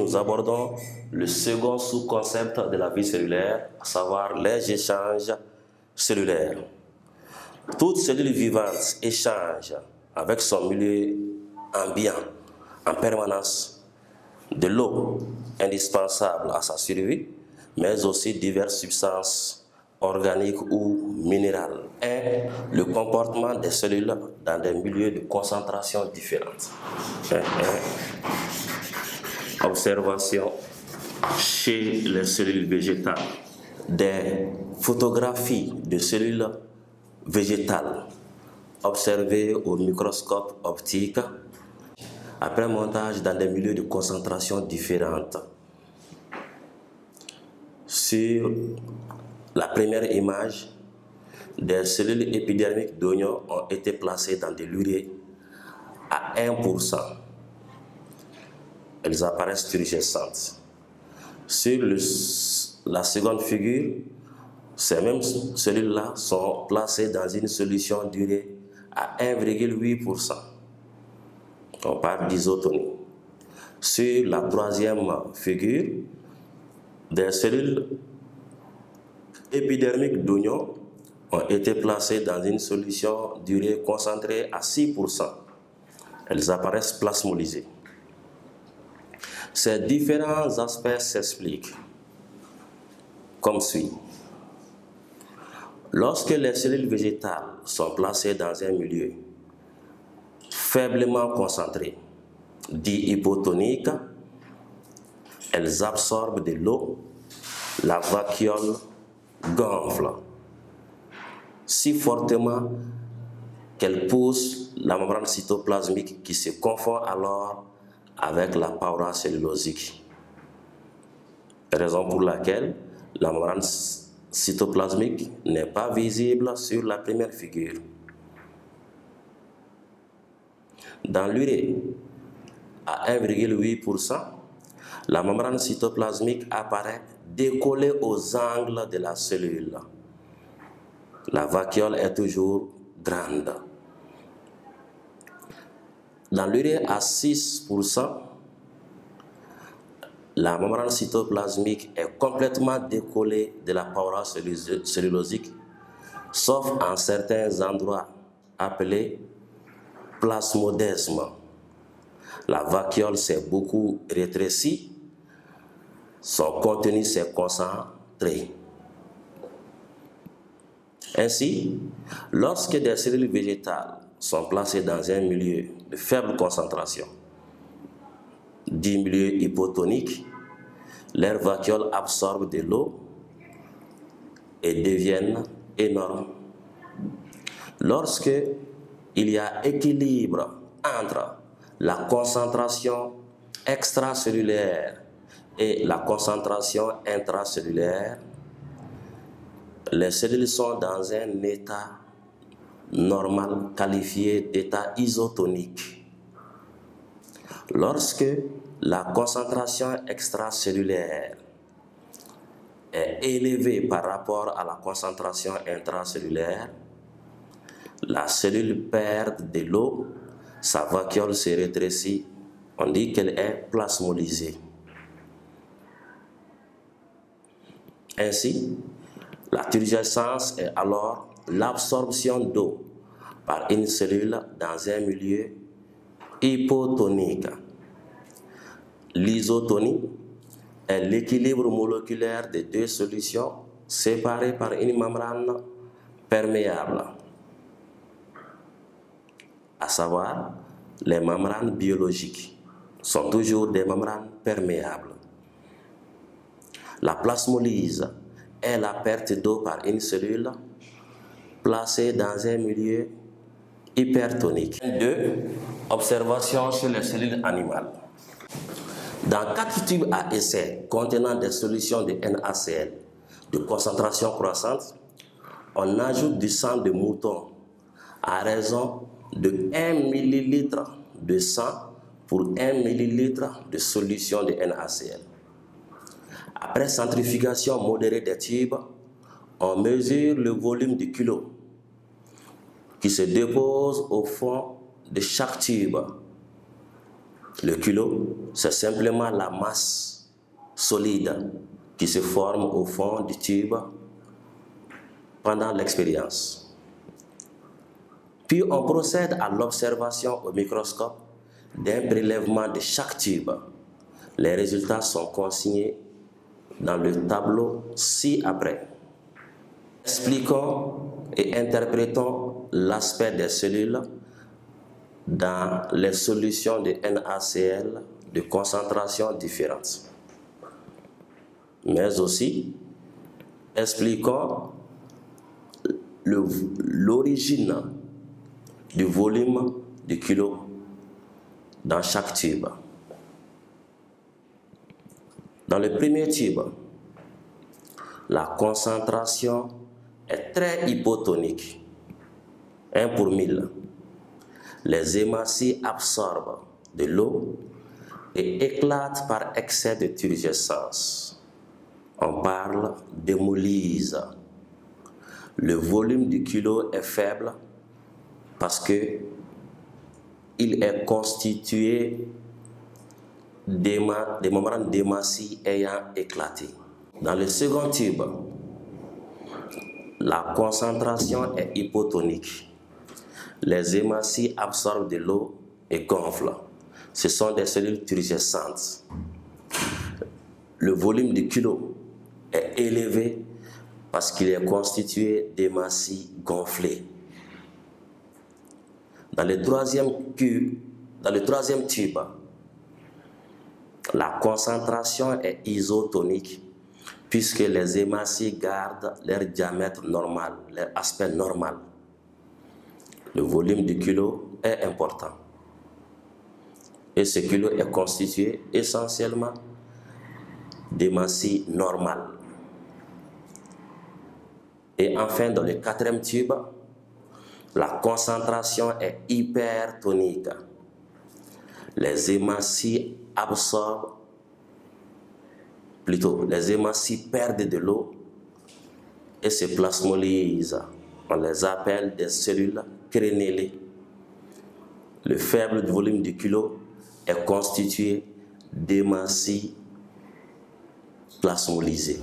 nous abordons le second sous-concept de la vie cellulaire, à savoir les échanges cellulaires. Toute cellule vivante échange avec son milieu ambiant en permanence de l'eau indispensable à sa survie, mais aussi diverses substances organiques ou minérales, et le comportement des cellules dans des milieux de concentration différentes. Observation chez les cellules végétales. Des photographies de cellules végétales observées au microscope optique après montage dans des milieux de concentration différentes. Sur la première image, des cellules épidermiques d'oignon ont été placées dans de l'urée à 1%. Elles apparaissent turgescentes. Sur la seconde figure, ces mêmes cellules-là sont placées dans une solution d'urée à 1,8%. On parle d'isotonie. Sur la troisième figure, des cellules épidermiques d'oignon ont été placées dans une solution d'urée concentrée à 6%. Elles apparaissent plasmolysées. Ces différents aspects s'expliquent comme suit. Lorsque les cellules végétales sont placées dans un milieu faiblement concentré, dit hypotonique, elles absorbent de l'eau, la vacuole gonfle si fortement qu'elle pousse la membrane cytoplasmique qui se confond alors avec la paroi cellulosique. Raison pour laquelle la membrane cytoplasmique n'est pas visible sur la première figure. Dans l'urée, à 1,8%, la membrane cytoplasmique apparaît décollée aux angles de la cellule. La vacuole est toujours grande. Dans l'urée à 6%, la membrane cytoplasmique est complètement décollée de la paroi cellulosique, sauf en certains endroits appelés plasmodesme. La vacuole s'est beaucoup rétrécie, son contenu s'est concentré. Ainsi, lorsque des cellules végétales sont placées dans un milieu de faible concentration, dit milieu hypotonique, leurs vacuoles absorbent de l'eau et deviennent énormes. Lorsque il y a équilibre entre la concentration extracellulaire et la concentration intracellulaire, les cellules sont dans un état normal qualifié d'état isotonique. Lorsque la concentration extracellulaire est élevée par rapport à la concentration intracellulaire, la cellule perd de l'eau, sa vacuole se rétrécit, on dit qu'elle est plasmolysée. Ainsi, la turgescence est alors l'absorption d'eau par une cellule dans un milieu hypotonique. L'isotonie est l'équilibre moléculaire de deux solutions séparées par une membrane perméable, à savoir les membranes biologiques sont toujours des membranes perméables. La plasmolyse est la perte d'eau par une cellule placée dans un milieu hypertonique. 2. Observation sur les cellules animales. Dans 4 tubes à essai contenant des solutions de NaCl de concentration croissante, on ajoute du sang de mouton à raison de 1 ml de sang pour 1 ml de solution de NaCl. Après centrifugation modérée des tubes, on mesure le volume de kilos qui se dépose au fond de chaque tube. Le culot, c'est simplement la masse solide qui se forme au fond du tube pendant l'expérience. Puis on procède à l'observation au microscope d'un prélèvement de chaque tube. Les résultats sont consignés dans le tableau ci-après. Expliquons et interprétons l'aspect des cellules dans les solutions de NaCl de concentrations différentes. Mais aussi, expliquons l'origine du volume du kilo dans chaque tube. Dans le premier tube, la concentration est très hypotonique, 1 pour 1000. Les hématies absorbent de l'eau et éclatent par excès de turgescence. On parle d'hémolyse. Le volume du kilo est faible parce que il est constitué des membranes d'hématies ayant éclaté. Dans le second tube, la concentration est hypotonique. Les hématies absorbent de l'eau et gonflent. Ce sont des cellules turgescentes. Le volume du kilo est élevé parce qu'il est constitué d'hématies gonflées. Dans le troisième tube, la concentration est isotonique puisque les hématies gardent leur diamètre normal, leur aspect normal. Le volume du kilo est important. Et ce kilo est constitué essentiellement d'hématies normales. Et enfin, dans le quatrième tube, la concentration est hypertonique. Les hématies perdent de l'eau et se plasmolysent. On les appelle des cellules crénélées. Le faible volume du kilo est constitué d'hématies plasmolysées.